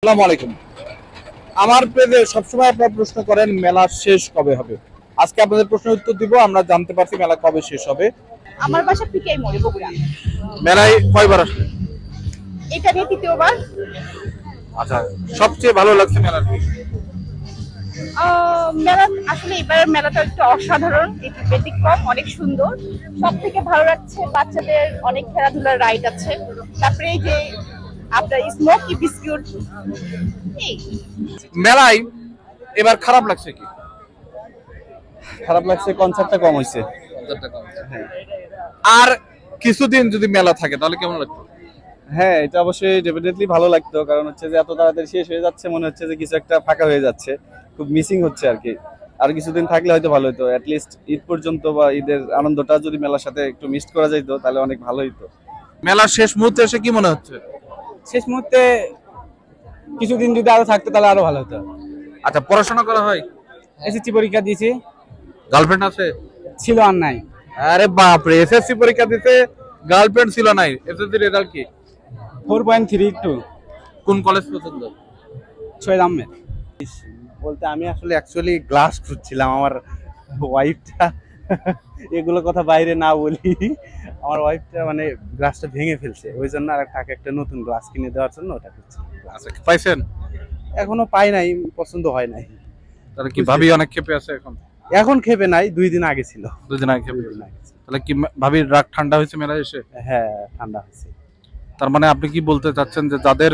আসসালামু আলাইকুম। আমার পেজে সবসময় আপনারা প্রশ্ন করেন মেলা শেষ কবে হবে। আজকে আপনাদের প্রশ্নের উত্তর দিব। আমরা জানতে পারছি মেলা কবে শেষ হবে। আমার বাসা পিকেই মোড়ে বগুড়া। মেলায় কয়বার আসলে? এটা নিয়ে তৃতীয়বার। আচ্ছা, সবচেয়ে ভালো লাগছে মেলার কি? মেলা আসলে এবার মেলাটা একটু অসাধারণ, একটু ব্যতিক্রম, অনেক সুন্দর। সব থেকে ভালো লাগছে বাচ্চাদের অনেক খেলাধুলার রাইড আছে। তারপরে এই যে আপনার স্মোকি বিস্কুট। এই মেলায় এবার খারাপ লাগছে কি? খারাপ লাগছে, কনসার্টটা কম হয়েছে। আর কিছুদিন যদি মেলা থাকে তাহলে কেমন লাগতো? হ্যাঁ, এটা অবশ্যই ডেফিনেটলি ভালো লাগতো, কারণ হচ্ছে যে এত তাড়াতাড়ি শেষ হয়ে যাচ্ছে, মনে হচ্ছে যে কিছু একটা ফাঁকা হয়ে যাচ্ছে, খুব মিসিং হচ্ছে আর কি। আর কিছুদিন থাকলে হয়তো ভালো হতো, অ্যাটলিস্ট ঈদ পর্যন্ত বা ঈদের আনন্দটা যদি মেলার সাথে একটু মিক্সড করা যেত তাহলে অনেক ভালো হতো। মেলার শেষ মুহূর্তে এসে কি মনে হচ্ছে? শেষ মুহূর্তে কিছুদিন যদি আরো থাকতো তাহলে আরো ভালো হতো। আচ্ছা, পড়াশোনা করা হয়? এসএসসি পরীক্ষা দিয়েছি, গার্লফ্রেন্ড আছে? ছিল আর নাই। আরে বাপ রে, এসএসসি পরীক্ষা দিতে গার্লফ্রেন্ড ছিল নাই? এসএসসি রেজাল্ট কি? 4.32। কোন কলেজ পছন্দ? শহীদ আহমেদ। বলতে আমি আসলে অ্যাকচুয়ালি গ্লাস খুঁজছিলাম, আমার ওয়াইফটা এগুলো কথা বাইরে না বলি, আমার ওয়াইফটা মানে গ্লাসটা ভেঙে ফেলছে, ওই জন্য আর তাকে একটা নতুন গ্লাস কিনে দেওয়ার জন্য ওটা খুঁজছি। আচ্ছা, পাইছেন? এখনো পাই নাই, পছন্দ হয় নাই। তাহলে কি ভাবি অনেক ক্ষেপে আছে এখন? এখন খেপে নাই, 2 দিন আগে ছিল। দুদিন আগে ক্ষেপে। 2 দিন আগে ছিল। তাহলে কি ভাবির রাগ ঠান্ডা হয়েছে মেলায় এসে? হ্যাঁ, ঠান্ডা হয়েছে। তার মানে আপনি কি বলতে চাচ্ছেন যে যাদের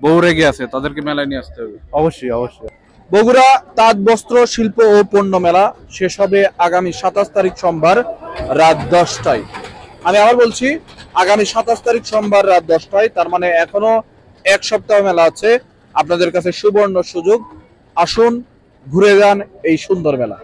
বউ রেগে আছে তাদেরকে মেলায় নিয়ে আসতে হবে? অবশ্যই অবশ্যই। বগুড়া তাঁত বস্ত্র শিল্প ও পণ্য মেলা শেষ হবে আগামী 27 তারিখ সোমবার রাত 10টায়। আমি আবার বলছি, আগামী 27 তারিখ সোমবার রাত 10টায়। তার মানে এখনো 1 সপ্তাহ মেলা আছে। আপনাদের কাছে সুবর্ণ সুযোগ, আসুন ঘুরে যান এই সুন্দর মেলা।